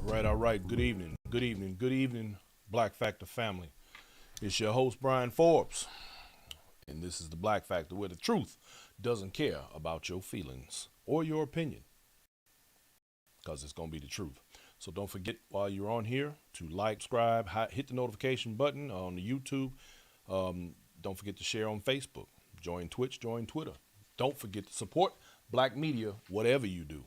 All right. Good evening. Good evening, Black Factor family. It's your host, Brian Forbes. And this is the Black Factor, where the truth doesn't care about your feelings or your opinion. Because it's going to be the truth. So don't forget while you're on here to like, subscribe, hit the notification button on the YouTube. Don't forget to share on Facebook. Join Twitch, join Twitter. Don't forget to support black media, whatever you do.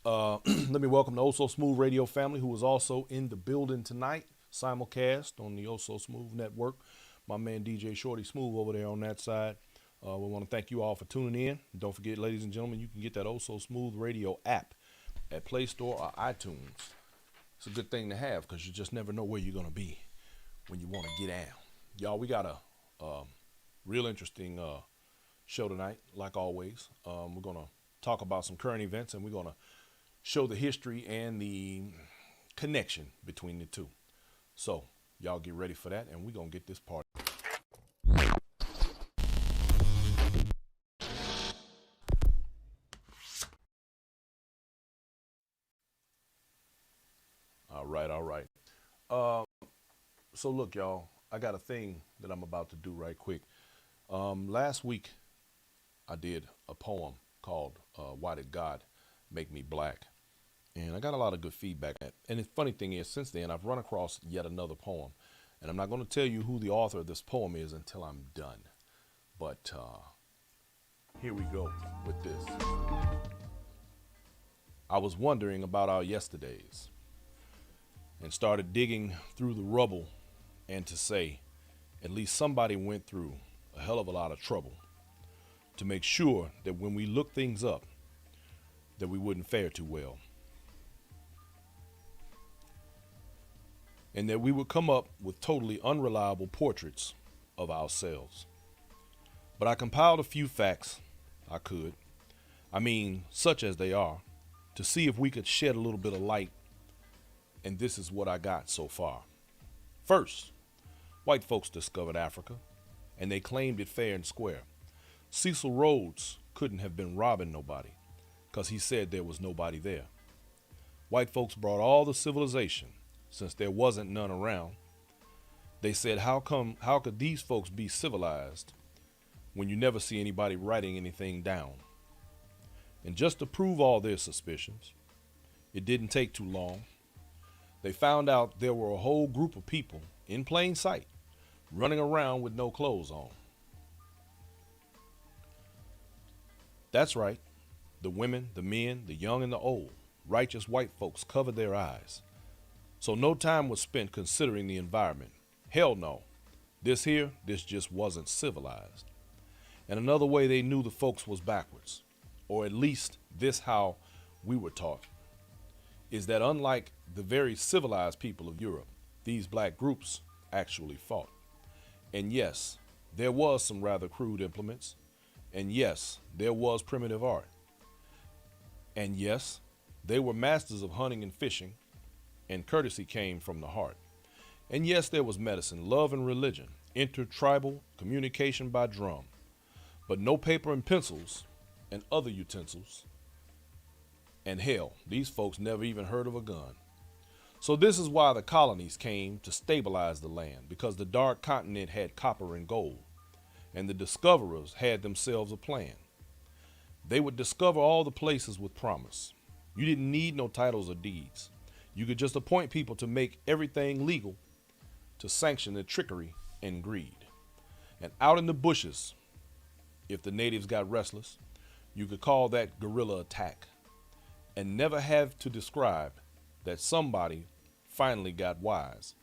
Let me welcome the Oh So Smooth Radio family, who is also in the building tonight, simulcast on the Oh So Smooth Network. My man DJ Shorty Smooth over there on that side. We want to thank you all for tuning in. Don't forget, ladies and gentlemen, you can get that Oh So Smooth Radio app at Play Store or iTunes. It's a good thing to have because you just never know where you're going to be when you want to get down. Y'all, we got a real interesting show tonight, like always. We're going to talk about some current events, and we're going to show the history and the connection between the two. So y'all get ready for that, and we're going to get this party. All right. So look, y'all, I got a thing that I'm about to do right quick. Last week, I did a poem called Why Did God Make Me Black? And I got a lot of good feedback. And the funny thing is, since then, I've run across yet another poem. And I'm not going to tell you who the author of this poem is until I'm done. But here we go with this. I was wondering about our yesterdays and started digging through the rubble, and to say, at least somebody went through a hell of a lot of trouble to make sure that when we look things up, that we wouldn't fare too well. And that we would come up with totally unreliable portraits of ourselves. But I compiled a few facts such as they are, to see if we could shed a little bit of light. And this is what I got so far. First, white folks discovered Africa, and they claimed it fair and square. Cecil Rhodes couldn't have been robbing nobody, because he said there was nobody there. White folks brought all the civilization, since there wasn't none around. They said, how could these folks be civilized when you never see anybody writing anything down? And just to prove all their suspicions, it didn't take too long. They found out there were a whole group of people in plain sight running around with no clothes on. That's right. The women, the men, the young and the old, righteous white folks covered their eyes. So no time was spent considering the environment. Hell no. This just wasn't civilized. And another way they knew the folks was backwards, or at least this how we were taught, is that unlike the very civilized people of Europe, these black groups actually fought. And yes, there was some rather crude implements. And yes, there was primitive art. And yes, they were masters of hunting and fishing, and courtesy came from the heart. And yes, there was medicine, love, and religion, intertribal communication by drum, but no paper and pencils and other utensils. And hell, these folks never even heard of a gun. So this is why the colonies came to stabilize the land, because the dark continent had copper and gold, and the discoverers had themselves a plan. They would discover all the places with promise. You didn't need no titles or deeds. You could just appoint people to make everything legal, to sanction the trickery and greed. And out in the bushes, if the natives got restless, you could call that guerrilla attack, and never have to describe that somebody finally got wise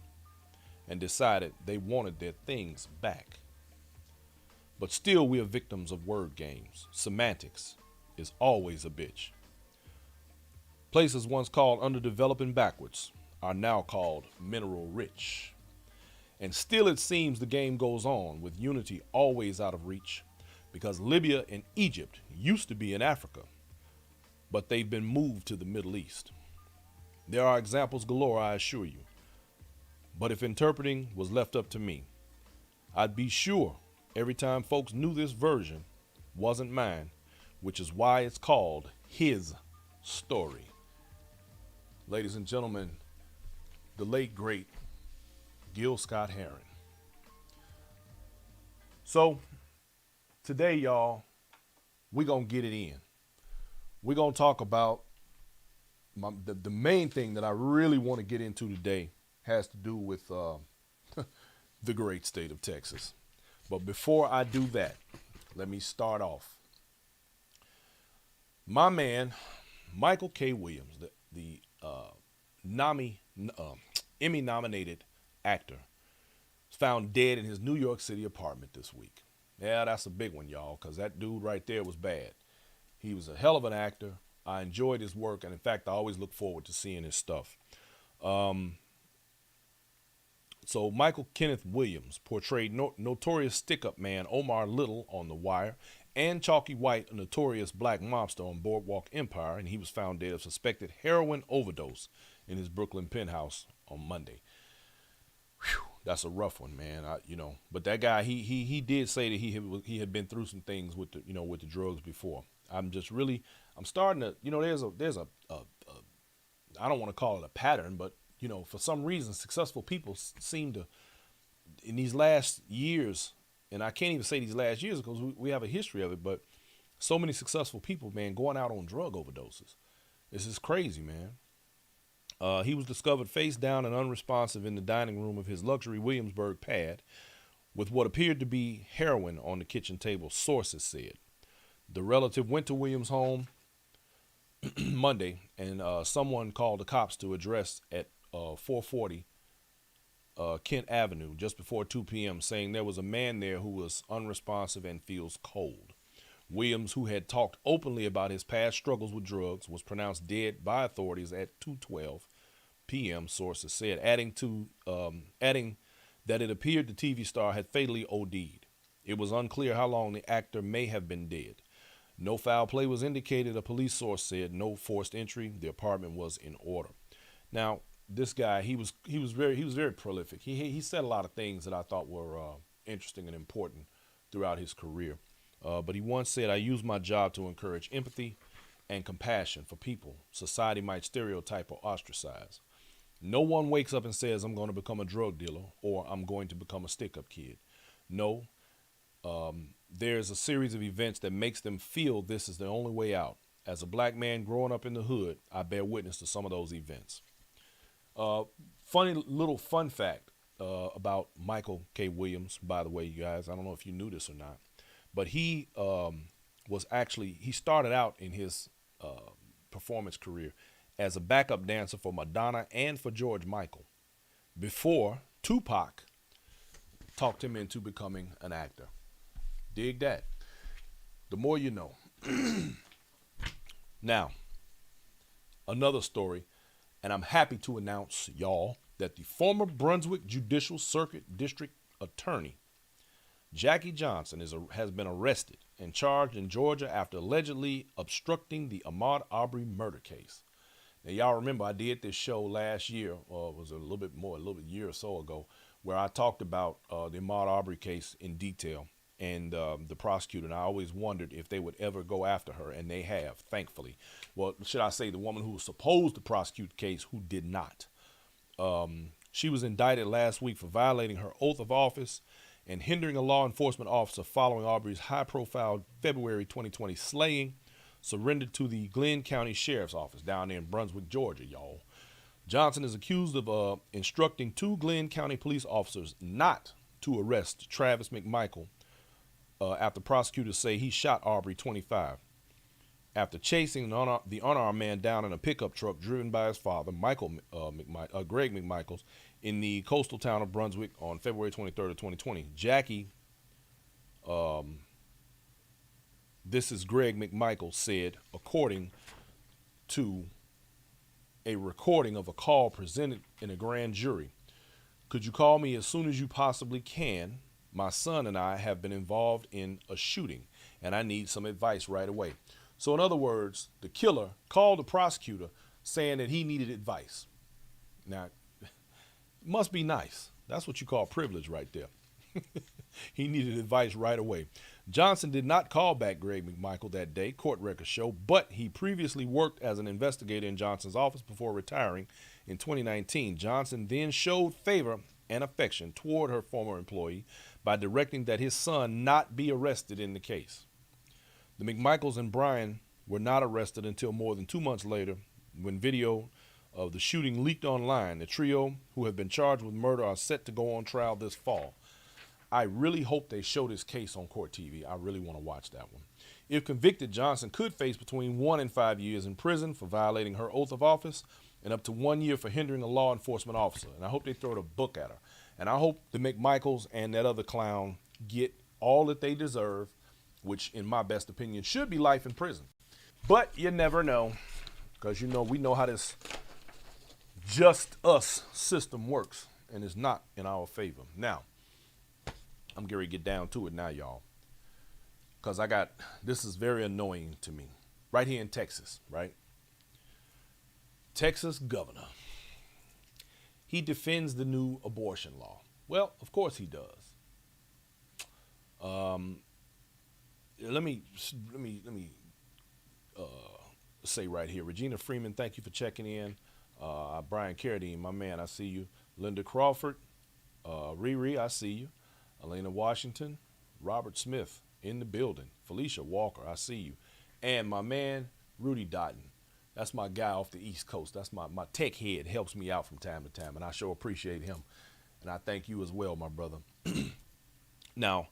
and decided they wanted their things back. But still, we are victims of word games. Semantics is always a bitch. Places once called underdeveloped and backwards are now called mineral rich. And still it seems the game goes on, with unity always out of reach, because Libya and Egypt used to be in Africa, but they've been moved to the Middle East. There are examples galore, I assure you. But if interpreting was left up to me, I'd be sure every time folks knew this version wasn't mine, which is why it's called his story. Ladies and gentlemen, the late great Gil Scott Heron. So today, y'all, we're gonna get it in. We're gonna talk about the main thing that I really want to get into today has to do with the great state of Texas. But before I do that, let me start off. My man, Michael K. Williams, the Emmy-nominated actor, was found dead in his New York City apartment this week. Yeah, that's a big one, y'all, because that dude right there was bad. He was a hell of an actor. I enjoyed his work, and in fact, I always look forward to seeing his stuff. So Michael Kenneth Williams portrayed notorious stick-up man Omar Little on The Wire, and Chalky White, a notorious black mobster on Boardwalk Empire, and he was found dead of suspected heroin overdose in his Brooklyn penthouse on Monday. Whew, that's a rough one, man. But that guy, he did say that he had been through some things with the drugs before. I'm starting to, there's a I don't want to call it a pattern, but for some reason, successful people seem to, in these last years, and I can't even say these last years because we have a history of it, but so many successful people, man, going out on drug overdoses. This is crazy, man. He was discovered face down and unresponsive in the dining room of his luxury Williamsburg pad with what appeared to be heroin on the kitchen table, sources said. The relative went to Williams' home Monday, and someone called the cops to address at 440 Kent Avenue just before 2 p.m., saying there was a man there who was unresponsive and feels cold. Williams, who had talked openly about his past struggles with drugs, was pronounced dead by authorities at 2:12 p.m., sources said, adding that it appeared the TV star had fatally OD'd. It was unclear how long the actor may have been dead. No foul play was indicated, a police source said. No forced entry. The apartment was in order. Now, this guy, he was very prolific. He said a lot of things that I thought were interesting and important throughout his career. But he once said, "I use my job to encourage empathy and compassion for people society might stereotype or ostracize. No one wakes up and says, I'm going to become a drug dealer or I'm going to become a stick-up kid. No, there's a series of events that makes them feel this is the only way out. As a black man growing up in the hood, I bear witness to some of those events." Funny little fun fact about Michael K. Williams, by the way, you guys. I don't know if you knew this or not, but he started out in his performance career as a backup dancer for Madonna and for George Michael before Tupac talked him into becoming an actor. Dig that. The more you know. Now, another story, and I'm happy to announce, y'all, that the former Brunswick Judicial Circuit District Attorney, Jackie Johnson, has been arrested and charged in Georgia after allegedly obstructing the Ahmaud Arbery murder case. Now, y'all remember I did this show last year, or it was a little bit year or so ago, where I talked about the Ahmaud Arbery case in detail and the prosecutor, and I always wondered if they would ever go after her, and they have, thankfully. Well, should I say the woman who was supposed to prosecute the case who did not. She was indicted last week for violating her oath of office and hindering a law enforcement officer following Arbery's high-profile February 2020 slaying, surrendered to the Glenn County Sheriff's Office down there in Brunswick, Georgia, y'all. Johnson is accused of instructing 2 Glenn County police officers not to arrest Travis McMichael after prosecutors say he shot Arbery, 25, after chasing the unarmed man down in a pickup truck driven by his father, Greg McMichaels, in the coastal town of Brunswick on February 23rd of 2020. Jackie, this is Greg McMichael, said, according to a recording of a call presented in a grand jury, "Could you call me as soon as you possibly can? My son and I have been involved in a shooting, and I need some advice right away." So in other words, the killer called the prosecutor saying that he needed advice. Now, it must be nice. That's what you call privilege right there. He needed advice right away. Johnson did not call back Greg McMichael that day, court records show, but he previously worked as an investigator in Johnson's office before retiring in 2019. Johnson then showed favor and affection toward her former employee by directing that his son not be arrested in the case. The McMichaels and Bryan were not arrested until more than 2 months later when video of the shooting leaked online. The trio, who have been charged with murder, are set to go on trial this fall. I really hope they show this case on court TV. I really want to watch that one. If convicted, Johnson could face between 1 and 5 years in prison for violating her oath of office and up to 1 year for hindering a law enforcement officer. And I hope they throw the book at her. And I hope the McMichaels and that other clown get all that they deserve, which in my best opinion should be life in prison. But you never know, because we know how this just us system works, and it's not in our favor. Now, I'm getting ready to get down to it now, y'all, because this is very annoying to me. Right here in Texas, right? Texas governor. He defends the new abortion law. Well, of course he does. Let me say right here, Regina Freeman, thank you for checking in. Brian Carradine, my man, I see you. Linda Crawford, Riri, I see you. Elena Washington, Robert Smith in the building. Felicia Walker, I see you. And my man, Rudy Dotton. That's my guy off the East Coast. That's my tech head, helps me out from time to time, and I sure appreciate him. And I thank you as well, my brother. Now,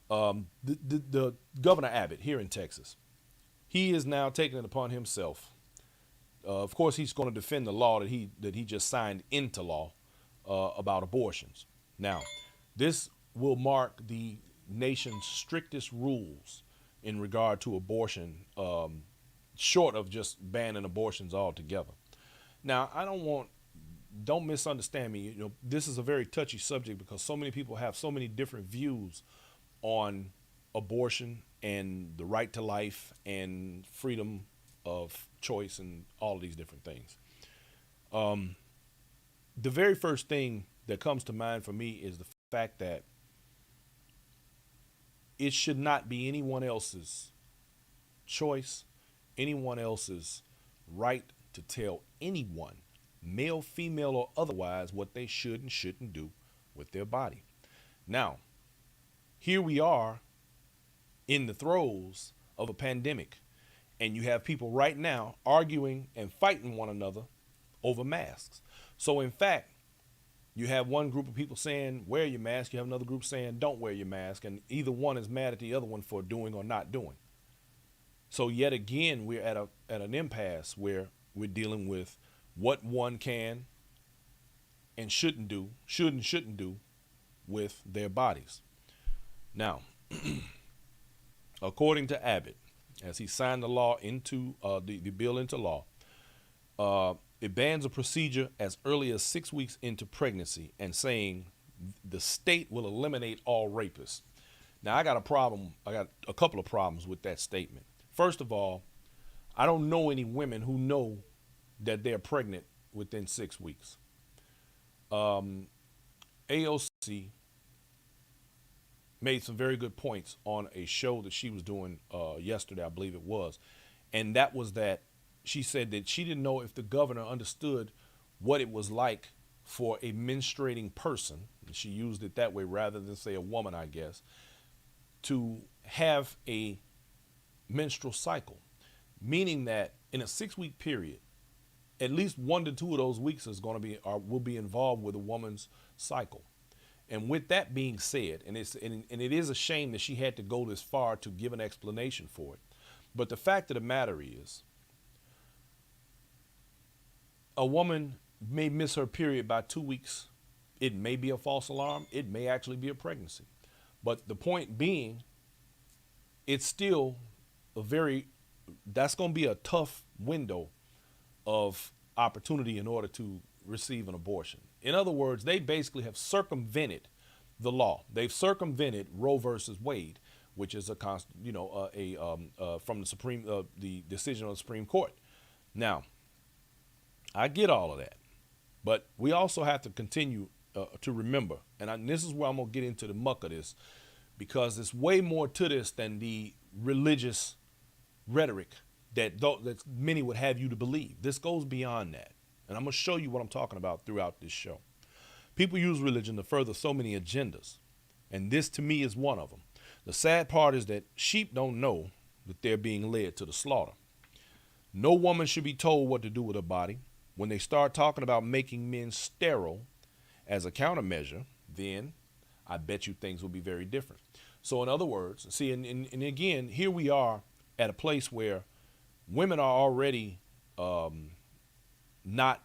the Governor Abbott here in Texas, he is now taking it upon himself. Of course, he's going to defend the law that he just signed into law about abortions. Now, this will mark the nation's strictest rules in regard to abortion, short of just banning abortions altogether. Now, don't misunderstand me. This is a very touchy subject because so many people have so many different views on abortion and the right to life and freedom of choice and all of these different things. The very first thing that comes to mind for me is the fact that it should not be anyone else's choice, anyone else's right to tell anyone, male, female, or otherwise, what they should and shouldn't do with their body. Now, here we are in the throes of a pandemic, and you have people right now arguing and fighting one another over masks. So in fact, you have one group of people saying, wear your mask. You have another group saying, don't wear your mask. And either one is mad at the other one for doing or not doing. So yet again, we're at an impasse where we're dealing with what one can and shouldn't do, should and shouldn't do with their bodies. Now, according to Abbott, as he signed the law into the bill into law, it bans a procedure as early as 6 weeks into pregnancy and saying the state will eliminate all rapists. Now, I got a couple of problems with that statement. First of all, I don't know any women who know that they're pregnant within 6 weeks. AOC made some very good points on a show that she was doing yesterday, I believe it was. And that was that she said that she didn't know if the governor understood what it was like for a menstruating person, and she used it that way rather than say a woman, I guess, to have a menstrual cycle, meaning that in a 6 week period, at least 1 to 2 of those weeks will be involved with a woman's cycle. And with that being said, and it is a shame that she had to go this far to give an explanation for it. But the fact of the matter is, a woman may miss her period by 2 weeks. It may be a false alarm. It may actually be a pregnancy. But the point being, it's still that's going to be a tough window of opportunity in order to receive an abortion. In other words, they basically have circumvented the law. They've circumvented Roe versus Wade, which is from the decision of the Supreme Court. Now, I get all of that, but we also have to continue to remember, and this is where I'm gonna get into the muck of this. because it's way more to this than the religious rhetoric that many would have you to believe. This goes beyond that. And I'm going to show you what I'm talking about throughout this show. People use religion to further so many agendas, and this to me is one of them. The sad part is that sheep don't know that they're being led to the slaughter. No woman should be told what to do with her body. When they start talking about making men sterile as a countermeasure, then I bet you things will be very different. So in other words, see, and again, here we are at a place where women are already not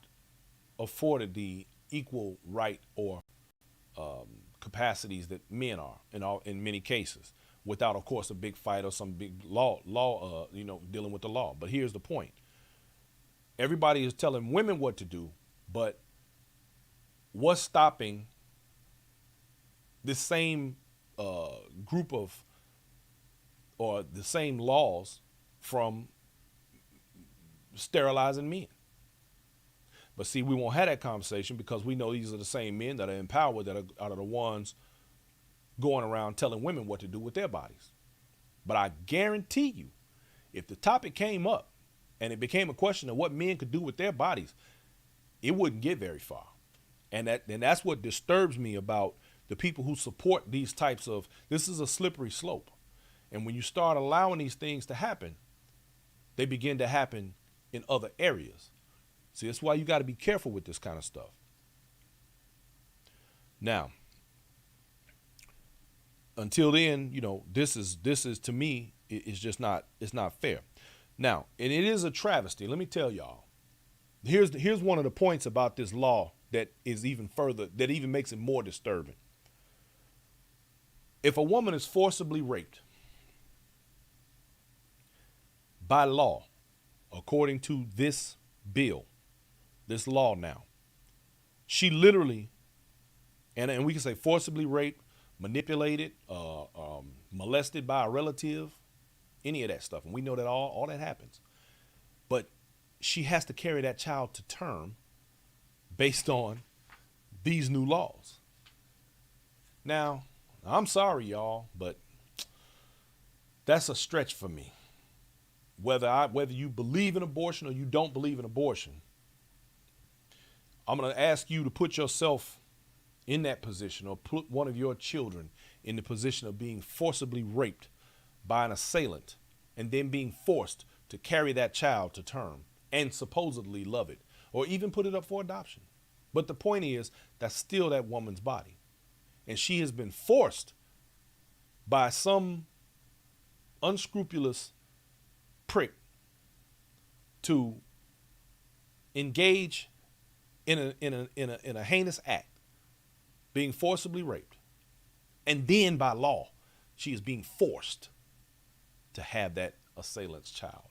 afforded the equal right or capacities that men are in many cases, without, of course, a big fight or some big law dealing with the law. But here's the point. Everybody is telling women what to do, but what's stopping this same group of, or the same laws from sterilizing men? But see, we won't have that conversation because we know these are the same men that are in power that are the ones going around telling women what to do with their bodies. But I guarantee you, if the topic came up and it became a question of what men could do with their bodies, it wouldn't get very far. And that's what disturbs me about the people who support these types of, this is a slippery slope. And when you start allowing these things to happen, they begin to happen in other areas. See, that's why you got to be careful with this kind of stuff. Now, until then, this is to me, it's just not, it's not fair. Now, and it is a travesty. Let me tell y'all, here's one of the points about this law that is even further, that even makes it more disturbing. If a woman is forcibly raped by law, according to this bill, this law now, she literally, and we can say forcibly raped, manipulated, molested by a relative, any of that stuff. And we know that all that happens. But she has to carry that child to term based on these new laws. Now, I'm sorry, y'all, but that's a stretch for me. Whether you believe in abortion or you don't believe in abortion, I'm going to ask you to put yourself in that position, or put one of your children in the position of being forcibly raped by an assailant and then being forced to carry that child to term and supposedly love it, or even put it up for adoption. But the point is, that's still that woman's body. And she has been forced by some unscrupulous prick to engage in a heinous act, being forcibly raped. And then by law, she is being forced to have that assailant's child.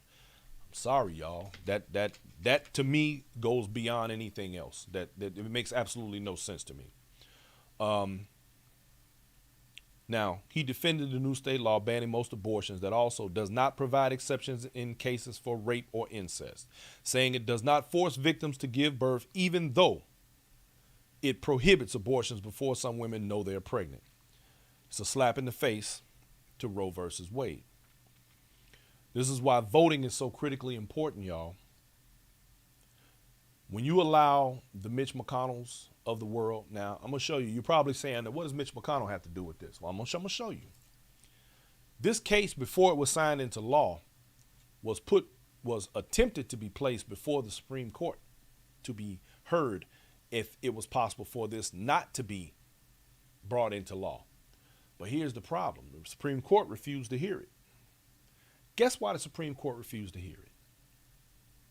I'm sorry, y'all. That to me goes beyond anything else. That it makes absolutely no sense to me. Now, he defended the new state law banning most abortions that also does not provide exceptions in cases for rape or incest, saying it does not force victims to give birth, even though it prohibits abortions before some women know they're pregnant. It's a slap in the face to Roe versus Wade. This is why voting is so critically important, y'all. When you allow the Mitch McConnells of the world, now I'm going to show you, you're probably saying, what does Mitch McConnell have to do with this? Well, I'm going to show you. This case, before it was signed into law, was attempted to be placed before the Supreme Court to be heard if it was possible for this not to be brought into law. But here's the problem. The Supreme Court refused to hear it. Guess why the Supreme Court refused to hear it?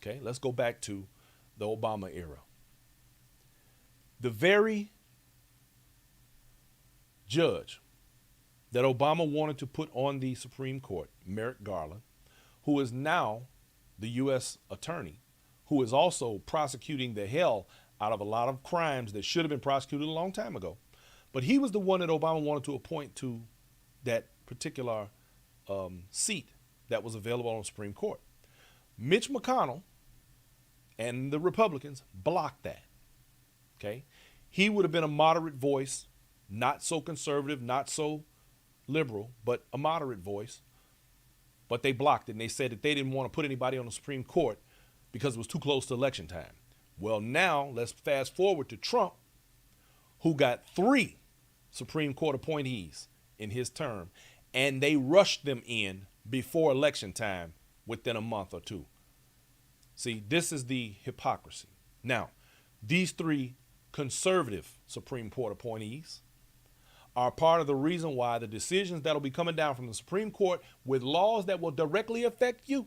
Okay, let's go back to the Obama era. The very judge that Obama wanted to put on the Supreme Court, Merrick Garland, who is now the U.S. attorney, who is also prosecuting the hell out of a lot of crimes that should have been prosecuted a long time ago. But he was the one that Obama wanted to appoint to that particular seat that was available on the Supreme Court. Mitch McConnell and the Republicans blocked that. Okay, he would have been a moderate voice, not so conservative, not so liberal, but a moderate voice. But they blocked it, and they said that they didn't want to put anybody on the Supreme Court because it was too close to election time. Well, now let's fast forward to Trump, who got 3 Supreme Court appointees in his term, and they rushed them in before election time within a month or two. See, this is the hypocrisy. Now, these 3 conservative Supreme Court appointees are part of the reason why the decisions that will be coming down from the Supreme Court with laws that will directly affect you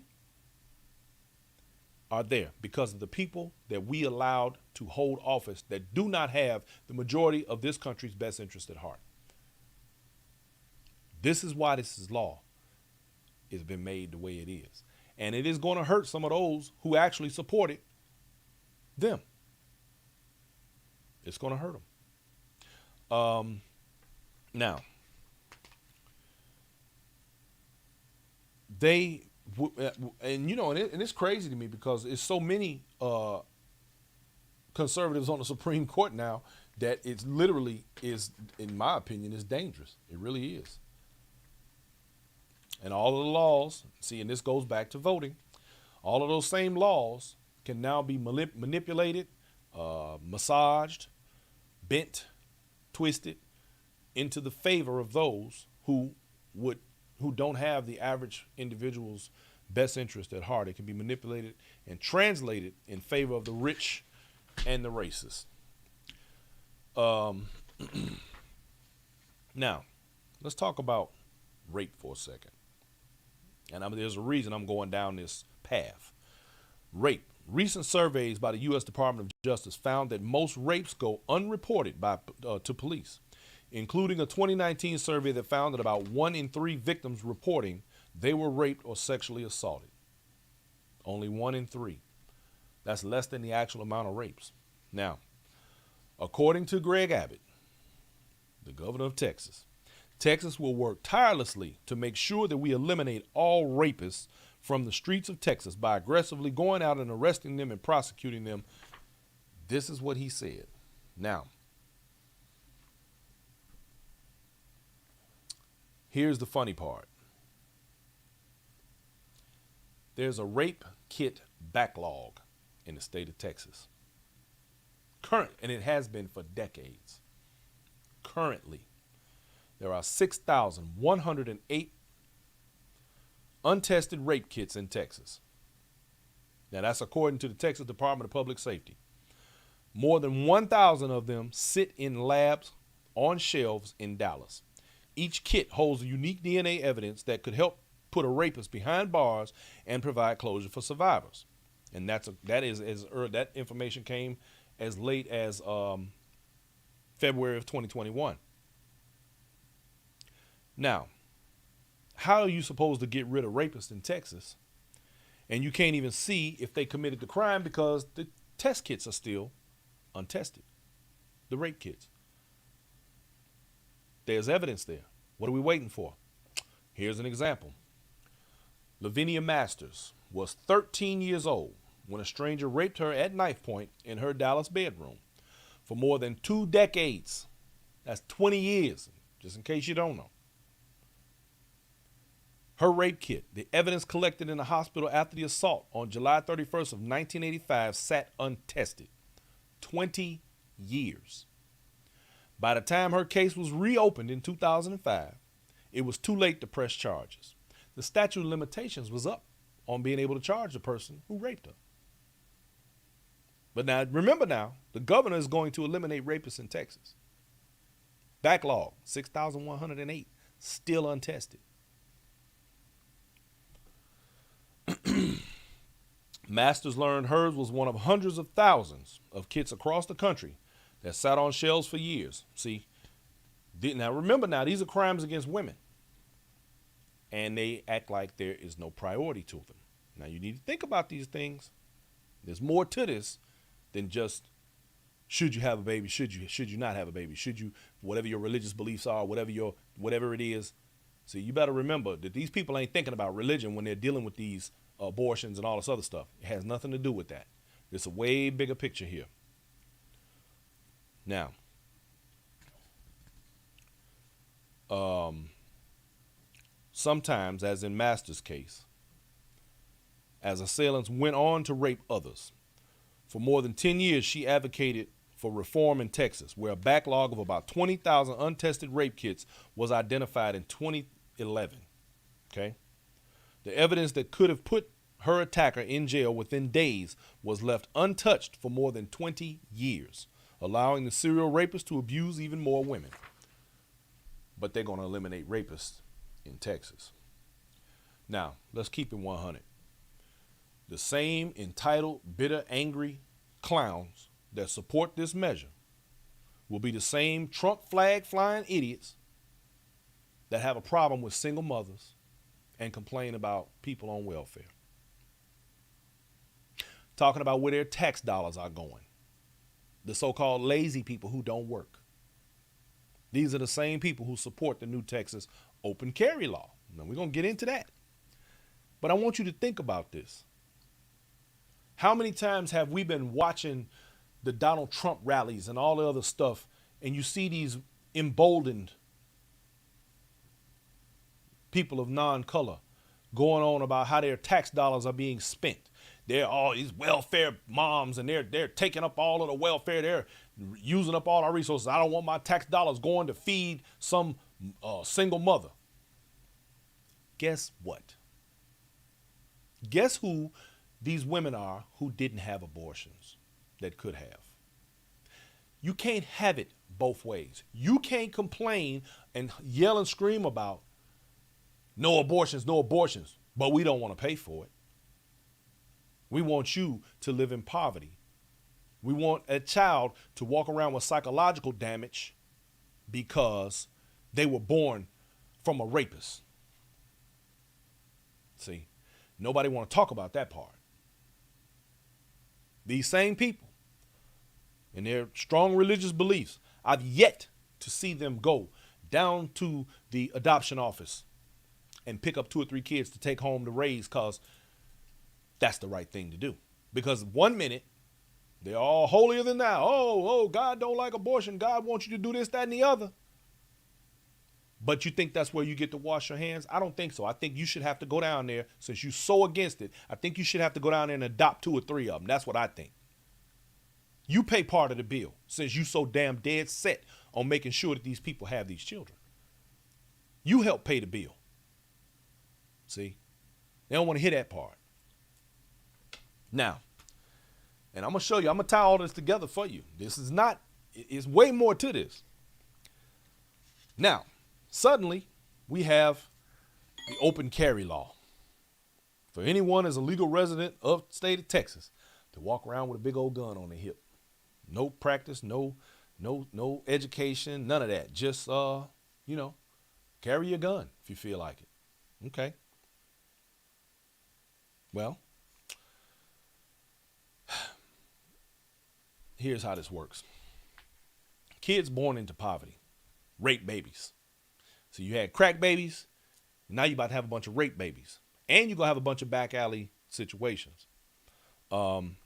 are there because of the people that we allowed to hold office that do not have the majority of this country's best interest at heart. This is why this law has been made the way it is. And it is going to hurt some of those who actually supported them. It's going to hurt them. Now, and it's crazy to me because it's so many conservatives on the Supreme Court now that it's literally is, in my opinion, is dangerous. It really is. And all of the laws, and this goes back to voting, all of those same laws can now be manipulated, massaged, bent, twisted into the favor of those who don't have the average individual's best interest at heart. It can be manipulated and translated in favor of the rich and the racist. Now, let's talk about rape for a second. And there's a reason I'm going down this path. Rape. Recent surveys by the U.S. Department of Justice found that most rapes go unreported to police, including a 2019 survey that found that about 1 in 3 victims reporting they were raped or sexually assaulted. Only 1 in 3. That's less than the actual amount of rapes. Now, according to Greg Abbott, the governor of Texas, Texas will work tirelessly to make sure that we eliminate all rapists from the streets of Texas by aggressively going out and arresting them and prosecuting them. This is what he said. Now, here's the funny part. There's a rape kit backlog in the state of Texas. And it has been for decades. Currently, there are 6,108 untested rape kits in Texas. Now, that's according to the Texas Department of Public Safety. More than 1,000 of them sit in labs on shelves in Dallas. Each kit holds unique DNA evidence that could help put a rapist behind bars and provide closure for survivors. And that information came as late as February of 2021. Now, how are you supposed to get rid of rapists in Texas and you can't even see if they committed the crime because the test kits are still untested, the rape kits? There's evidence there. What are we waiting for? Here's an example. Lavinia Masters was 13 years old when a stranger raped her at knife point in her Dallas bedroom for more than 2 decades. That's 20 years, just in case you don't know. Her rape kit, the evidence collected in the hospital after the assault on July 31st of 1985, sat untested. 20 years. By the time her case was reopened in 2005, it was too late to press charges. The statute of limitations was up on being able to charge the person who raped her. But now, remember now, the governor is going to eliminate rapists in Texas. Backlog, 6,108, still untested. Masters learned hers was one of hundreds of thousands of kits across the country that sat on shelves for years. See, now remember now, these are crimes against women. And they act like there is no priority to them. Now you need to think about these things. There's more to this than just should you have a baby, should you not have a baby, should you, whatever your religious beliefs are, whatever it is. See, you better remember that these people ain't thinking about religion when they're dealing with these abortions and all this other stuff. It has nothing to do with that. It's a way bigger picture here. Now, sometimes, as in Master's case, as assailants went on to rape others. For more than 10 years, she advocated for reform in Texas, where a backlog of about 20,000 untested rape kits was identified in 2011. Okay? The evidence that could have put her attacker in jail within days was left untouched for more than 20 years, allowing the serial rapist to abuse even more women. But they're going to eliminate rapists in Texas. Now, let's keep it 100. The same entitled, bitter, angry clowns that support this measure will be the same Trump flag flying idiots that have a problem with single mothers and complain about people on welfare. Talking about where their tax dollars are going. The so-called lazy people who don't work. These are the same people who support the new Texas open carry law. Now, we're going to get into that. But I want you to think about this. How many times have we been watching the Donald Trump rallies and all the other stuff, and you see these emboldened people of non-color going on about how their tax dollars are being spent? They're all these welfare moms, and they're taking up all of the welfare. They're using up all our resources. I don't want my tax dollars going to feed some single mother. Guess what? Guess who these women are who didn't have abortions that could have? You can't have it both ways. You can't complain and yell and scream about no abortions, but we don't want to pay for it. We want you to live in poverty. We want a child to walk around with psychological damage because they were born from a rapist. See, nobody want to talk about that part. These same people and their strong religious beliefs, I've yet to see them go down to the adoption office and pick up 2 or 3 kids to take home to raise because that's the right thing to do. Because one minute, they're all holier than thou. Oh, God don't like abortion. God wants you to do this, that, and the other. But you think that's where you get to wash your hands? I don't think so. I think you should have to go down there, since you're so against it, I think you should have to go down there and adopt 2 or 3 of them. That's what I think. You pay part of the bill, since you so damn dead set on making sure that these people have these children. You help pay the bill. See? They don't want to hear that part. Now, and I'm going to show you, I'm going to tie all this together for you. This is not, it's way more to this. Now, suddenly, we have the open carry law. For anyone as a legal resident of the state of Texas to walk around with a big old gun on their hip. No practice, no education, none of that. Just, carry your gun if you feel like it. Okay. Well, here's how this works. Kids born into poverty, rape babies. So you had crack babies, now you're about to have a bunch of rape babies. And you're going to have a bunch of back alley situations. Born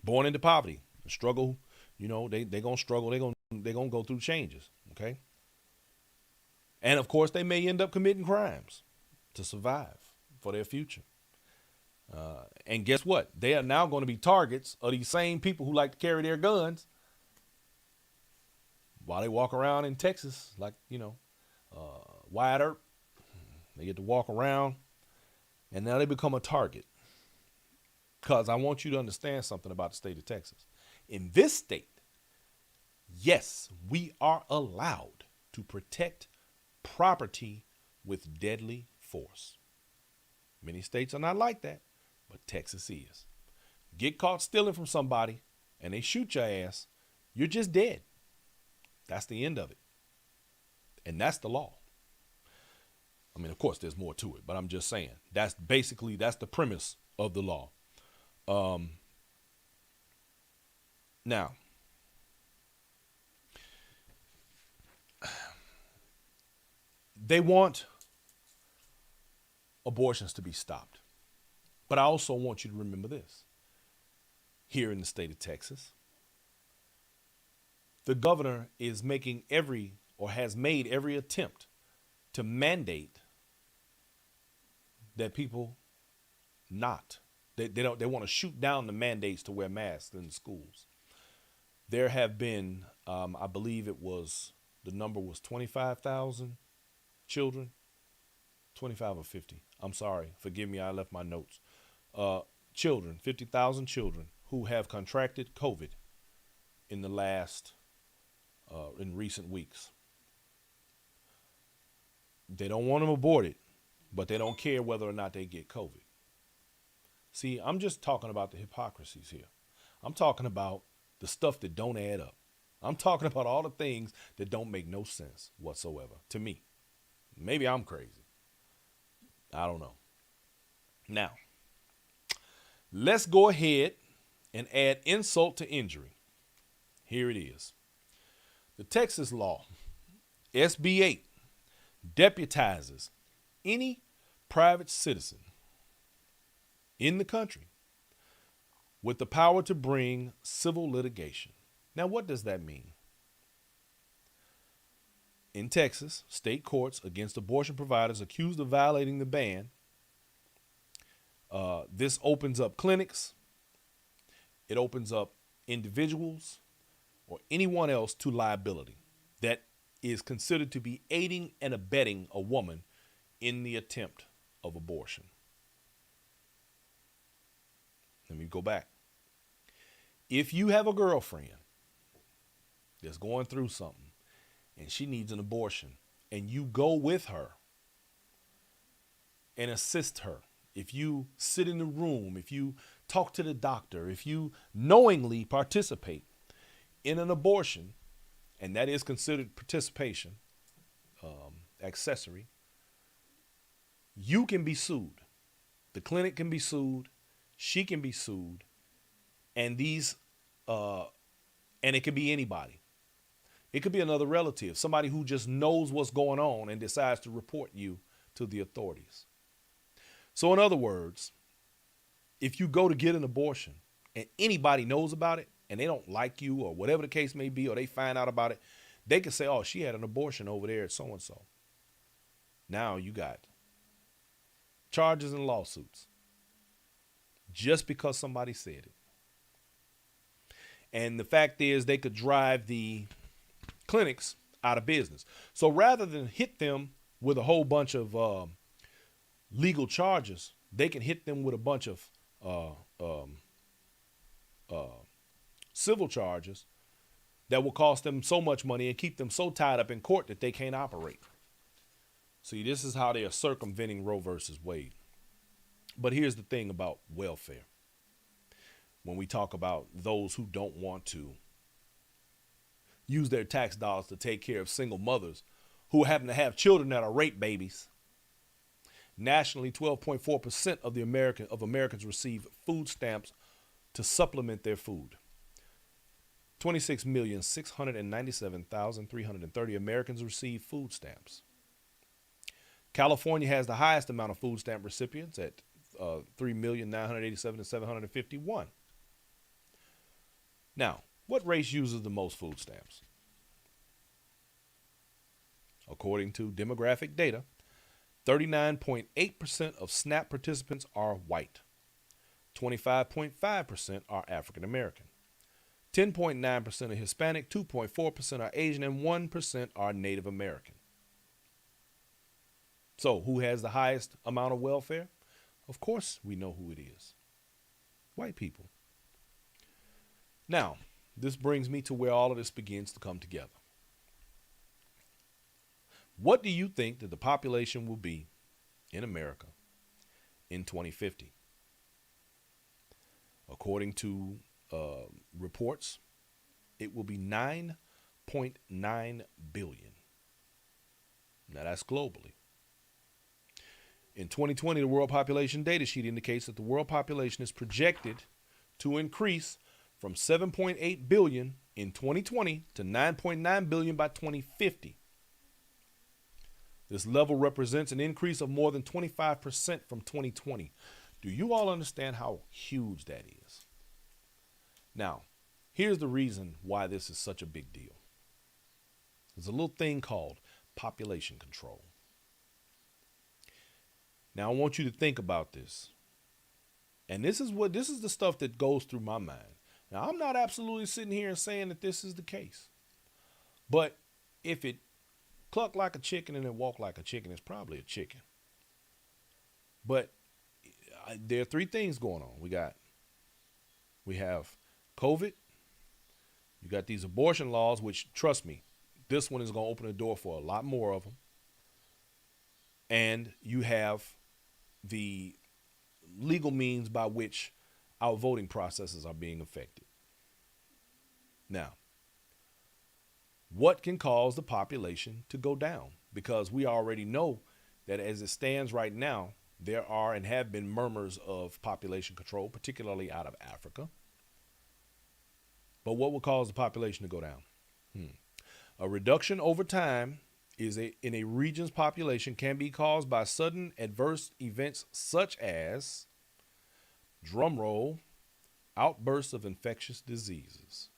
into poverty, struggle, they're going to struggle, they're going to go through changes, okay? And of course, they may end up committing crimes to survive for their future. And guess what? They are now going to be targets of these same people who like to carry their guns while they walk around in Texas, like, wide earth. They get to walk around, and now they become a target. Because I want you to understand something about the state of Texas. In this state, yes, we are allowed to protect property with deadly force. Many states are not like that, but Texas is. Get caught stealing from somebody and they shoot your ass, you're just dead. That's the end of it. And that's the law. I mean, of course, there's more to it, but I'm just saying that's the premise of the law. Now, they want abortions to be stopped. But I also want you to remember this. Here in the state of Texas, the governor is making has made every attempt to mandate that people not. They want to shoot down the mandates to wear masks in the schools. There have been, I believe the number was 25,000 children, 25 or 50. I'm sorry, forgive me, I left my notes. Children, 50,000 children who have contracted COVID in in recent weeks. They don't want them aborted, but they don't care whether or not they get COVID. See, I'm just talking about the hypocrisies here. I'm talking about the stuff that don't add up. I'm talking about all the things that don't make no sense whatsoever to me. Maybe I'm crazy. I don't know. Now, let's go ahead and add insult to injury. Here it is. The Texas law, SB 8, deputizes any private citizen in the country with the power to bring civil litigation. Now, what does that mean? In Texas, state courts against abortion providers accused of violating the ban. This opens up clinics. It opens up individuals or anyone else to liability that is considered to be aiding and abetting a woman in the attempt of abortion. Let me go back. If you have a girlfriend that's going through something and she needs an abortion and you go with her and assist her, if you sit in the room, if you talk to the doctor, if you knowingly participate in an abortion, and that is considered participation, accessory, you can be sued. The clinic can be sued. She can be sued. And and it could be anybody. It could be another relative, somebody who just knows what's going on and decides to report you to the authorities. So in other words, if you go to get an abortion and anybody knows about it and they don't like you or whatever the case may be, or they find out about it, they can say, oh, she had an abortion over there at so-and-so. Now you got charges and lawsuits just because somebody said it. And the fact is they could drive the clinics out of business. So rather than hit them with a whole bunch of legal charges, they can hit them with a bunch of civil charges that will cost them so much money and keep them so tied up in court that they can't operate. See, this is how they are circumventing Roe versus Wade. But here's the thing about welfare. When we talk about those who don't want to use their tax dollars to take care of single mothers who happen to have children that are rape babies. Nationally, 12.4% of Americans receive food stamps to supplement their food. 26,697,330 Americans receive food stamps. California has the highest amount of food stamp recipients at 3,987,751. Now, what race uses the most food stamps? According to demographic data, 39.8% of SNAP participants are white. 25.5% are African American. 10.9% are Hispanic, 2.4% are Asian, and 1% are Native American. So, who has the highest amount of welfare? Of course, we know who it is. White people. Now, this brings me to where all of this begins to come together. What do you think that the population will be in America in 2050? According to reports, it will be 9.9 billion. Now, that's globally. In 2020, the World Population Data Sheet indicates that the world population is projected to increase from 7.8 billion in 2020 to 9.9 billion by 2050. This level represents an increase of more than 25% from 2020. Do you all understand how huge that is? Now, here's the reason why this is such a big deal. There's a little thing called population control. Now I want you to think about this. And this is the stuff that goes through my mind. Now I'm not absolutely sitting here and saying that this is the case. But if it cluck like a chicken and it walk like a chicken, it's probably a chicken. But there are three things going on. We have COVID. You got these abortion laws, which, trust me, this one is going to open the door for a lot more of them. And you have the legal means by which our voting processes are being affected. Now, what can cause the population to go down? Because we already know that as it stands right now, there are and have been murmurs of population control, particularly out of Africa. But what will cause the population to go down? A reduction over time in a region's population can be caused by sudden adverse events such as, drumroll, outbursts of infectious diseases.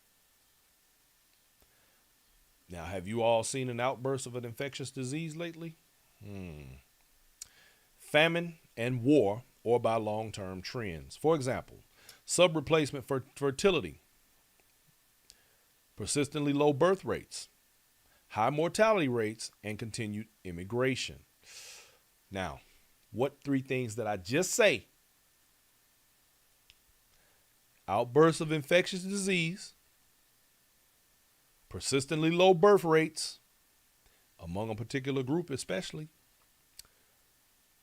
Now, have you all seen an outburst of an infectious disease lately? Famine and war, or by long-term trends. For example, sub-replacement for fertility, persistently low birth rates, high mortality rates, and continued immigration. Now, what three things did I just say? Outbursts of infectious disease, persistently low birth rates, among a particular group especially,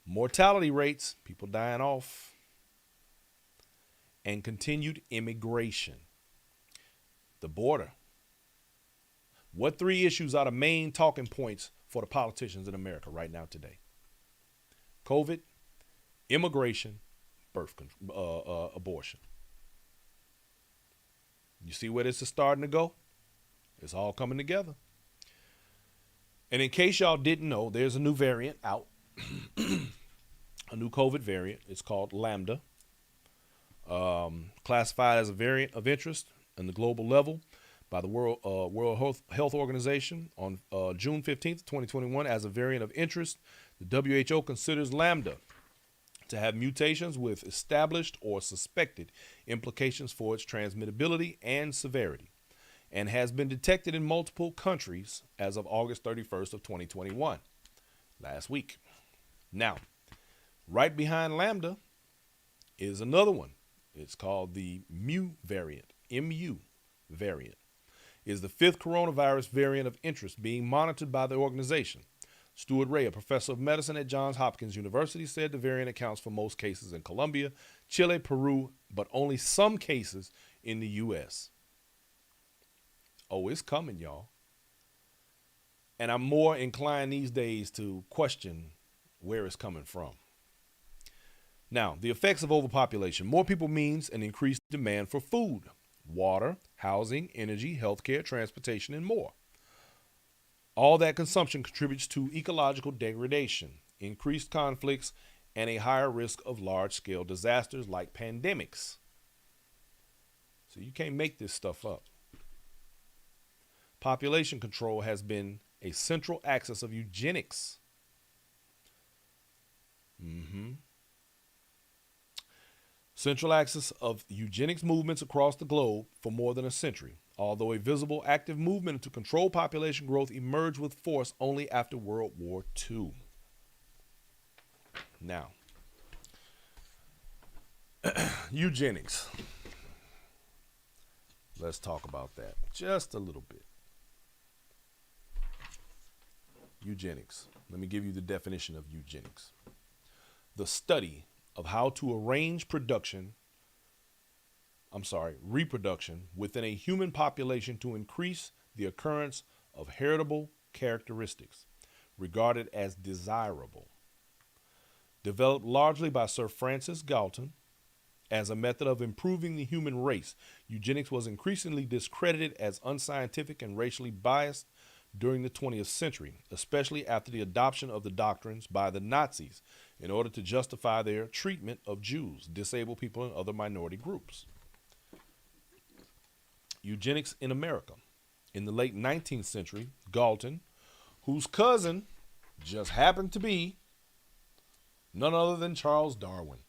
mortality rates, people dying off, and continued immigration. The border. What three issues are the main talking points for the politicians in America right now today? COVID, immigration, abortion. You see where this is starting to go? It's all coming together. And in case y'all didn't know, there's a new variant out. A new COVID variant. It's called Lambda. Classified as a variant of interest in the global level by the World Health Organization on June 15th, 2021 as a variant of interest. The WHO considers Lambda to have mutations with established or suspected implications for its transmissibility and severity, and has been detected in multiple countries as of August 31st of 2021, last week. Now, right behind Lambda is another one. It's called the Mu variant, MU variant. Is the fifth coronavirus variant of interest being monitored by the organization. Stuart Ray, a professor of medicine at Johns Hopkins University, said the variant accounts for most cases in Colombia, Chile, Peru, but only some cases in the U.S. Oh, it's coming, y'all. And I'm more inclined these days to question where it's coming from. Now, the effects of overpopulation. More people means an increased demand for food, water, housing, energy, healthcare, transportation, and more. All that consumption contributes to ecological degradation, increased conflicts, and a higher risk of large-scale disasters like pandemics. So you can't make this stuff up. Population control has been a central axis of eugenics. Central axis of eugenics movements across the globe for more than a century, although a visible active movement to control population growth emerged with force only after World War II. Now, eugenics. Let's talk about that just a little bit. Eugenics. Let me give you the definition of eugenics. The study of how to arrange reproduction within a human population to increase the occurrence of heritable characteristics regarded as desirable. Developed largely by Sir Francis Galton as a method of improving the human race, eugenics was increasingly discredited as unscientific and racially biased during the 20th century, especially after the adoption of the doctrines by the Nazis in order to justify their treatment of Jews, disabled people, and other minority groups. Eugenics in America. In the late 19th century, Galton, whose cousin just happened to be None other than Charles Darwin.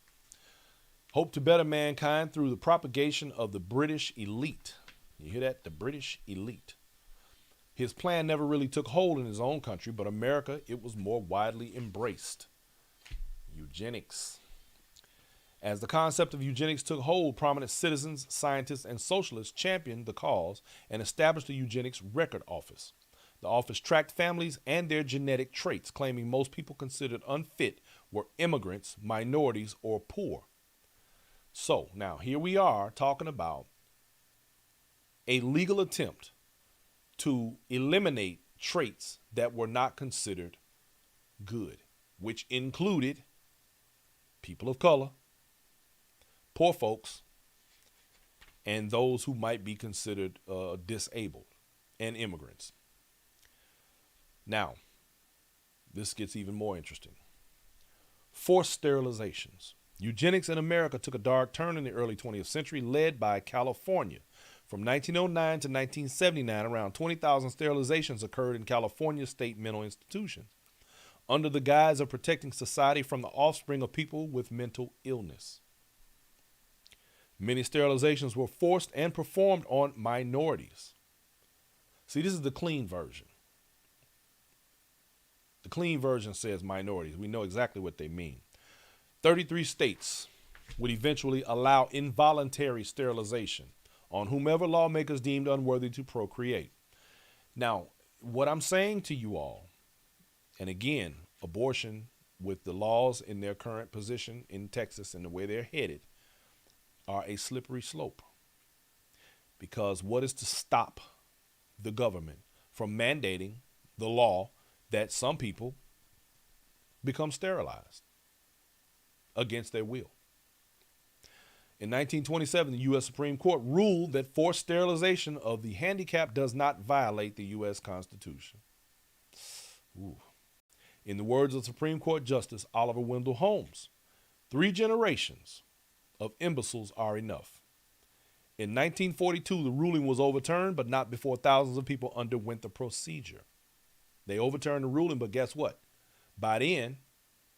Hoped to better mankind through the propagation of the British elite. You hear that? The British elite. His plan never really took hold in his own country, but America, it was more widely embraced. Eugenics. As the concept of eugenics took hold, prominent citizens, scientists, and socialists championed the cause and established the Eugenics Record Office. The office tracked families and their genetic traits, claiming most people considered unfit were immigrants, minorities, or poor. So, now here we are talking about a legal attempt to eliminate traits that were not considered good, which included people of color, poor folks, and those who might be considered disabled, and immigrants. Now, this gets even more interesting. Forced sterilizations. Eugenics in America took a dark turn in the early 20th century, led by California. From 1909 to 1979, around 20,000 sterilizations occurred in California state mental institutions, under the guise of protecting society from the offspring of people with mental illness. Many sterilizations were forced and performed on minorities. See, this is the clean version. The clean version says minorities. We know exactly what they mean. 33 states would eventually allow involuntary sterilization on whomever lawmakers deemed unworthy to procreate. Now, what I'm saying to you all, and again, abortion with the laws in their current position in Texas and the way they're headed are a slippery slope. Because what is to stop the government from mandating the law that some people become sterilized against their will? In 1927, the U.S. Supreme Court ruled that forced sterilization of the handicapped does not violate the U.S. Constitution. Ooh. In the words of Supreme Court Justice Oliver Wendell Holmes, 3 generations of imbeciles are enough. In 1942, the ruling was overturned, but not before thousands of people underwent the procedure. They overturned the ruling, but guess what? By then,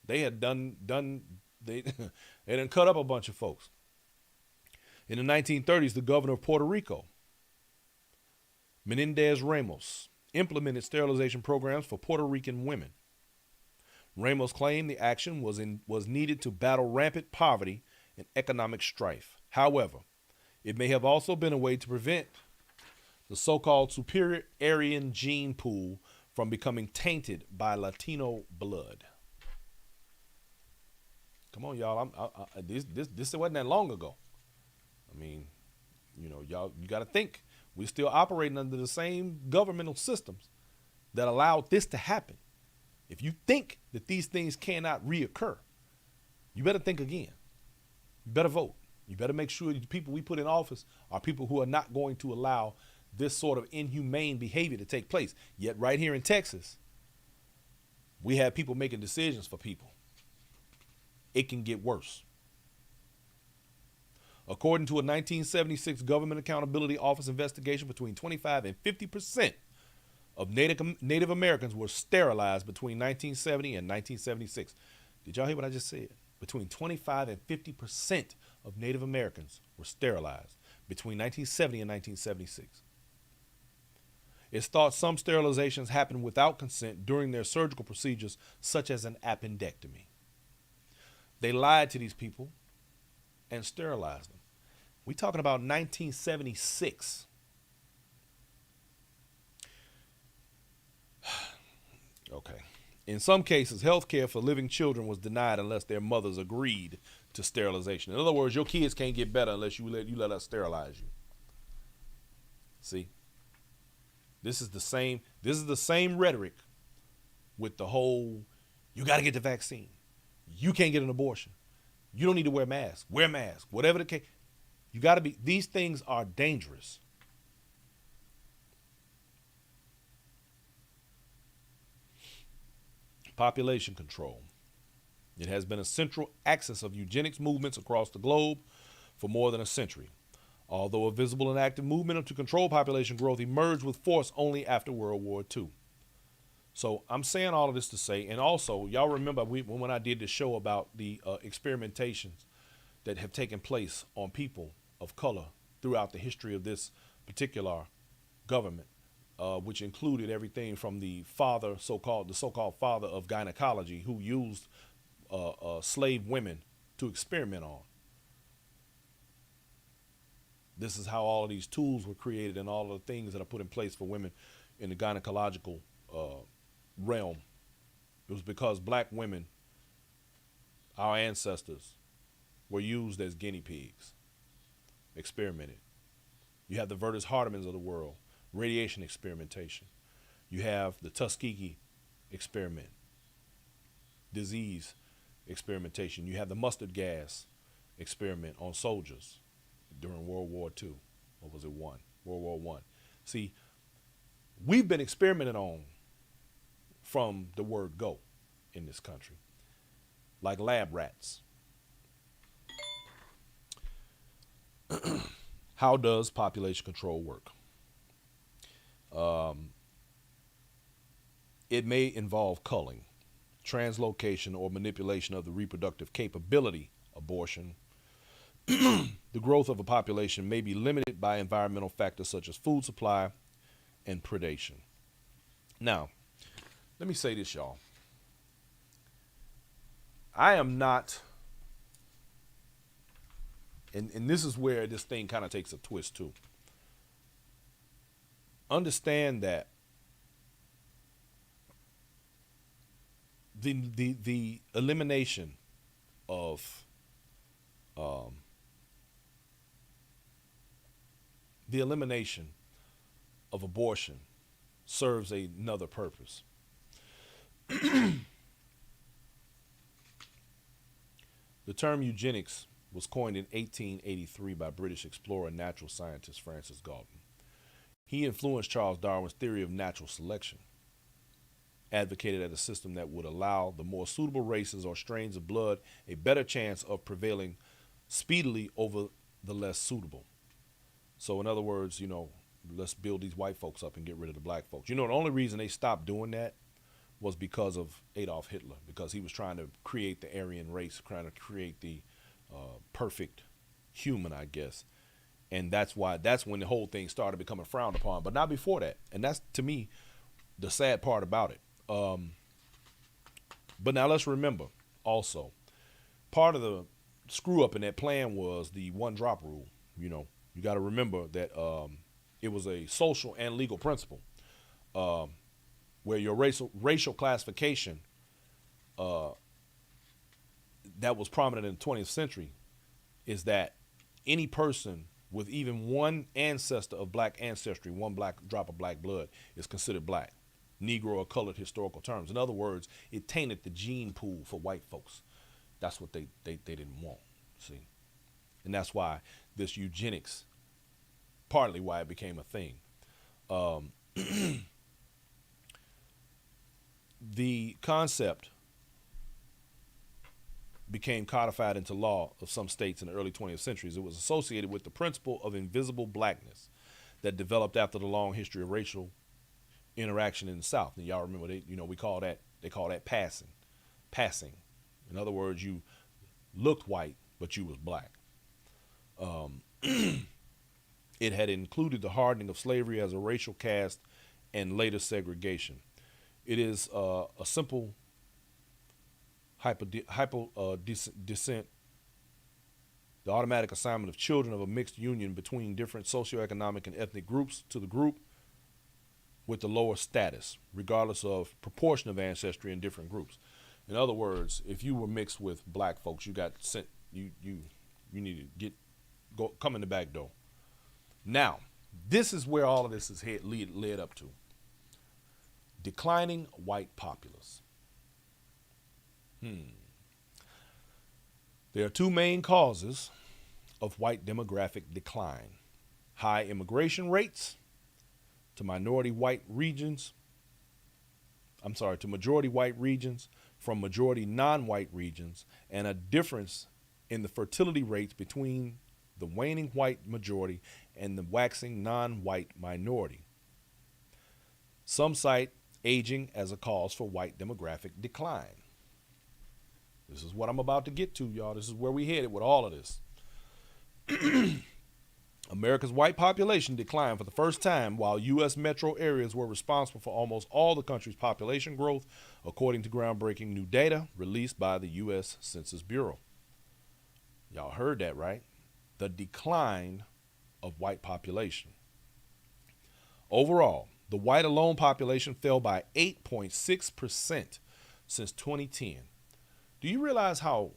they had they done cut up a bunch of folks. In the 1930s, the governor of Puerto Rico, Menendez Ramos, implemented sterilization programs for Puerto Rican women. Ramos claimed the action was needed to battle rampant poverty and economic strife. However, it may have also been a way to prevent the so-called superior Aryan gene pool from becoming tainted by Latino blood. Come on, y'all. This wasn't that long ago. I mean, y'all, you got to think. We're still operating under the same governmental systems that allowed this to happen. If you think that these things cannot reoccur, you better think again. You better vote. You better make sure the people we put in office are people who are not going to allow this sort of inhumane behavior to take place. Yet right here in Texas, we have people making decisions for people. It can get worse. According to a 1976 Government Accountability Office investigation, between 25 and 50% of Native Americans were sterilized between 1970 and 1976. Did y'all hear what I just said? Between 25 and 50% of Native Americans were sterilized between 1970 and 1976. It's thought some sterilizations happened without consent during their surgical procedures, such as an appendectomy. They lied to these people and sterilized them. We're talking about 1976. Okay. In some cases, health care for living children was denied unless their mothers agreed to sterilization. In other words, your kids can't get better unless you let us sterilize you. See? This is the same rhetoric with the whole, you got to get the vaccine. You can't get an abortion. You don't need to wear masks. Wear masks. Whatever the case. You got to be, these things are dangerous. Population control. It has been a central axis of eugenics movements across the globe for more than a century. Although a visible and active movement to control population growth emerged with force only after World War II. So I'm saying all of this to say, and also y'all remember when I did the show about the experimentations that have taken place on people of color throughout the history of this particular government, which included everything from the so-called father of gynecology, who used slave women to experiment on. This is how all of these tools were created and all of the things that are put in place for women in the gynecological realm. It was because black women, our ancestors, were used as guinea pigs, experimented. You have the Vertus Hardemans of the world, radiation experimentation. You have the Tuskegee experiment, disease experimentation. You have the mustard gas experiment on soldiers during World War II. Or was it one? World War One. See, we've been experimented on from the word go in this country, like lab rats. How does population control work? It may involve culling, translocation, or manipulation of the reproductive capability, abortion. The growth of a population may be limited by environmental factors such as food supply and predation. Now, let me say this, y'all. I am not, and this is where this thing kind of takes a twist too. Understand that the elimination of abortion serves another purpose. The term eugenics was coined in 1883 by British explorer and natural scientist Francis Galton. He influenced Charles Darwin's theory of natural selection, advocated a system that would allow the more suitable races or strains of blood a better chance of prevailing speedily over the less suitable. So in other words, let's build these white folks up and get rid of the black folks. The only reason they stopped doing that was because of Adolf Hitler, because he was trying to create the Aryan race, trying to create the perfect human, I guess. And that's when the whole thing started becoming frowned upon, but not before that. And that's, to me, the sad part about it. But now let's remember also, part of the screw up in that plan was the one drop rule. You got to remember that it was a social and legal principle, where your racial classification that was prominent in the 20th century is that any person with even one ancestor of black ancestry, one black drop of black blood, is considered black, Negro, or colored historical terms. In other words, it tainted the gene pool for white folks. That's what they didn't want, see? And that's why this eugenics, partly why it became a thing. The concept became codified into law of some states in the early 20th centuries. It was associated with the principle of invisible blackness that developed after the long history of racial interaction in the South. And y'all remember, they call that passing. Passing. In other words, you looked white, but you was black. It had included the hardening of slavery as a racial caste and later segregation. It is a simple descent, the automatic assignment of children of a mixed union between different socioeconomic and ethnic groups to the group with the lower status, regardless of proportion of ancestry in different groups. In other words, if you were mixed with black folks, you got sent. You need to come in the back door. Now, this is where all of this is led up to. Declining white populace. There are two main causes of white demographic decline: high immigration rates to majority white regions from majority non-white regions, and a difference in the fertility rates between the waning white majority and the waxing non-white minority. Some cite aging as a cause for white demographic decline. This is what I'm about to get to, y'all. This is where we headed with all of this. America's white population declined for the first time, while U.S. metro areas were responsible for almost all the country's population growth, according to groundbreaking new data released by the U.S. Census Bureau. Y'all heard that, right? The decline of white population. Overall, the white alone population fell by 8.6% since 2010. Do you realize how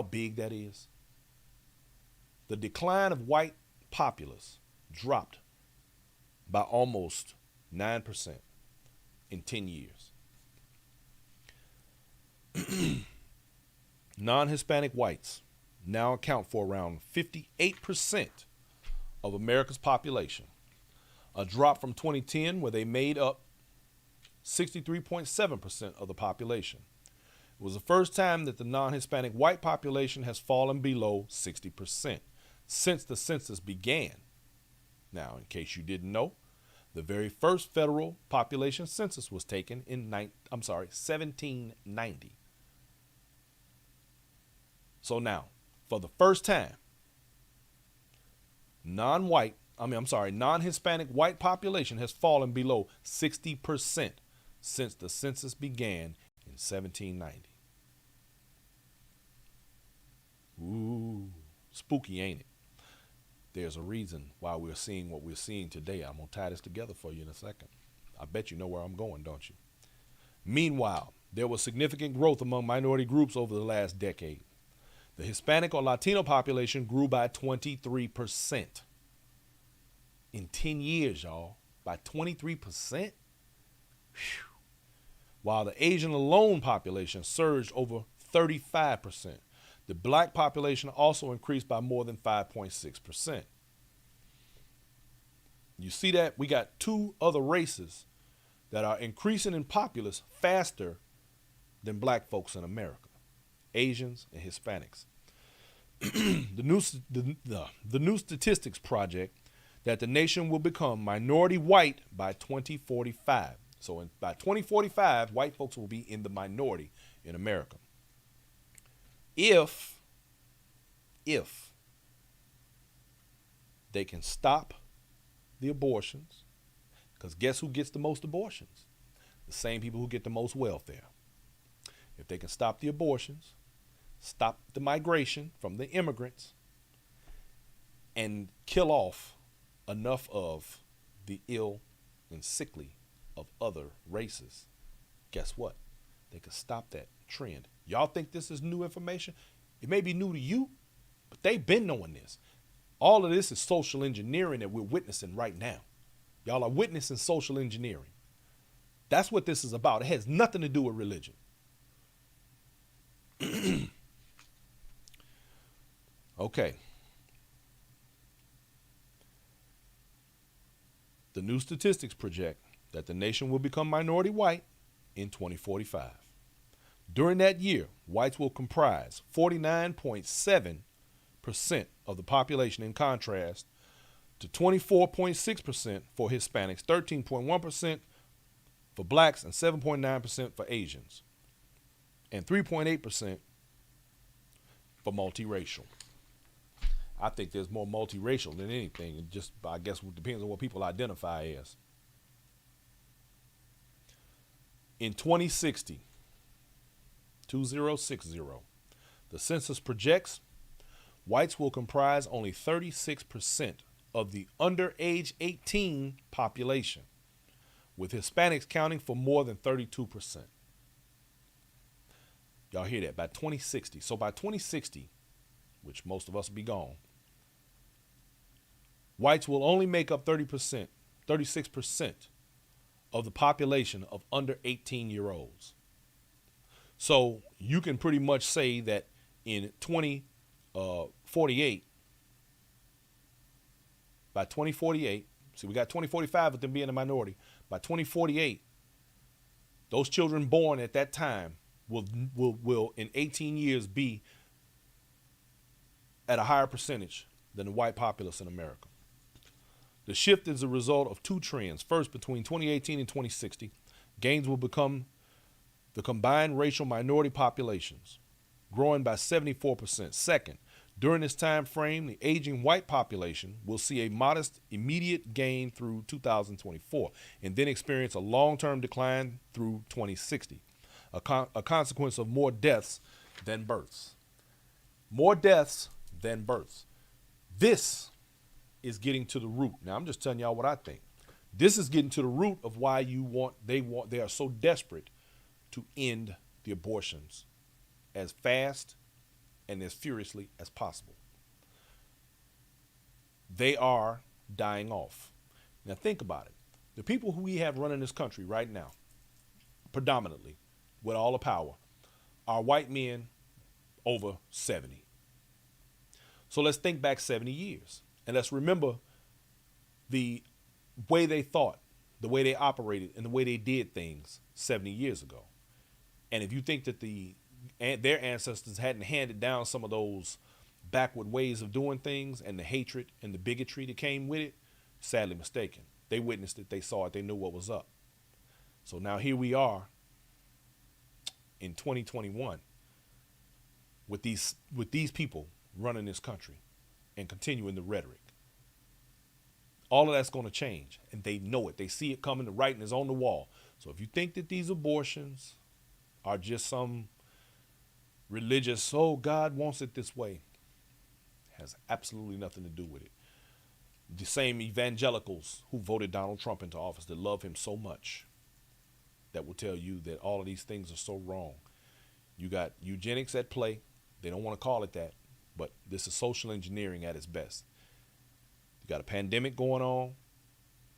big that is? The decline of white populace dropped by almost 9% in 10 years. Non-Hispanic whites now account for around 58% of America's population, a drop from 2010 where they made up 63.7% of the population. It was the first time that the non-Hispanic white population has fallen below 60% since the census began. Now, in case you didn't know, the very first federal population census was taken in 1790. So now, for the first time, non-Hispanic white population has fallen below 60% since the census began in 1790. Ooh, spooky, ain't it? There's a reason why we're seeing what we're seeing today. I'm going to tie this together for you in a second. I bet you know where I'm going, don't you? Meanwhile, there was significant growth among minority groups over the last decade. The Hispanic or Latino population grew by 23%. In 10 years, y'all, by 23%? Whew. While the Asian alone population surged over 35%. The black population also increased by more than 5.6%. You see that? We got two other races that are increasing in populace faster than black folks in America: Asians and Hispanics. The new statistics project that the nation will become minority white by 2045. So by 2045, white folks will be in the minority in America. If they can stop the abortions, because guess who gets the most abortions? The same people who get the most welfare. If they can stop the abortions, stop the migration from the immigrants, and kill off enough of the ill and sickly of other races, guess what? They can stop that trend. Y'all think this is new information? It may be new to you, but they've been knowing this. All of this is social engineering that we're witnessing right now. Y'all are witnessing social engineering. That's what this is about. It has nothing to do with religion. Okay. The new statistics project that the nation will become minority white in 2045. During that year, whites will comprise 49.7% of the population, in contrast to 24.6% for Hispanics, 13.1% for blacks, and 7.9% for Asians, and 3.8% for multiracial. I think there's more multiracial than anything. It just, I guess, it depends on what people identify as. In 2060, the census projects whites will comprise only 36% of the under age 18 population, with Hispanics counting for more than 32%. Y'all hear that? By 2060. So by 2060, which most of us will be gone, whites will only make up 36% of the population of under 18-year-olds. So you can pretty much say that in 2048, by 2048, see, we got 2045 with them being a minority. By 2048, those children born at that time will in 18 years be at a higher percentage than the white populace in America. The shift is a result of two trends. First, between 2018 and 2060, Gains will become the combined racial minority populations, growing by 74%. Second, during this time frame, the aging white population will see a modest immediate gain through 2024 and then experience a long-term decline through 2060, a consequence of more deaths than births. More deaths than births. This is getting to the root. Now, I'm just telling y'all what I think. This is getting to the root of why they are so desperate to end the abortions as fast and as furiously as possible. They are dying off. Now think about it. The people who we have running this country right now, predominantly, with all the power, are white men over 70. So let's think back 70 years. And let's remember the way they thought, the way they operated, and the way they did things 70 years ago. And if you think that their ancestors hadn't handed down some of those backward ways of doing things and the hatred and the bigotry that came with it, sadly mistaken. They witnessed it, they saw it, they knew what was up. So now here we are in 2021 with these people running this country and continuing the rhetoric. All of that's going to change, and they know it. They see it coming. The writing is on the wall. So if you think that these abortions are just some religious, oh, God wants it this way, has absolutely nothing to do with it. The same evangelicals who voted Donald Trump into office that love him so much that will tell you that all of these things are so wrong. You got eugenics at play. They don't want to call it that, but this is social engineering at its best. You got a pandemic going on.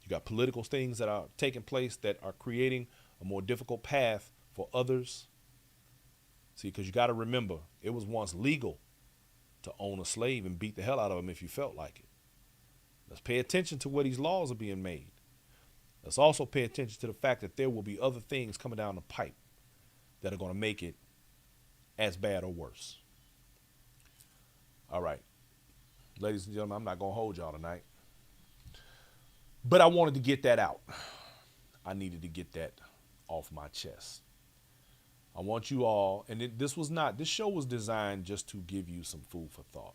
You got political things that are taking place that are creating a more difficult path for others. See, because you got to remember, it was once legal to own a slave and beat the hell out of him if you felt like it. Let's pay attention to where these laws are being made. Let's also pay attention to the fact that there will be other things coming down the pipe that are going to make it as bad or worse. All right. Ladies and gentlemen, I'm not going to hold y'all tonight. But I wanted to get that out. I needed to get that off my chest. I want you all, and this show was designed just to give you some food for thought.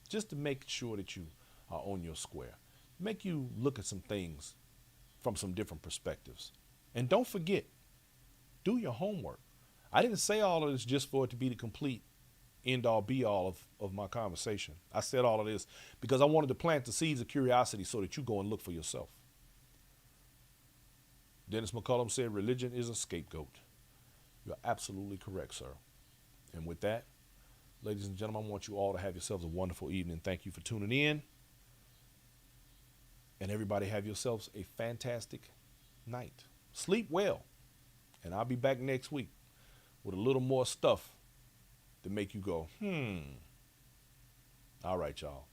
Just to make sure that you are on your square. Make you look at some things from some different perspectives. And don't forget, do your homework. I didn't say all of this just for it to be the complete end-all be-all of my conversation. I said all of this because I wanted to plant the seeds of curiosity so that you go and look for yourself. Dennis McCullum said, religion is a scapegoat. You're absolutely correct, sir. And with that, ladies and gentlemen, I want you all to have yourselves a wonderful evening. Thank you for tuning in. And everybody have yourselves a fantastic night. Sleep well. And I'll be back next week with a little more stuff to make you go, All right, y'all.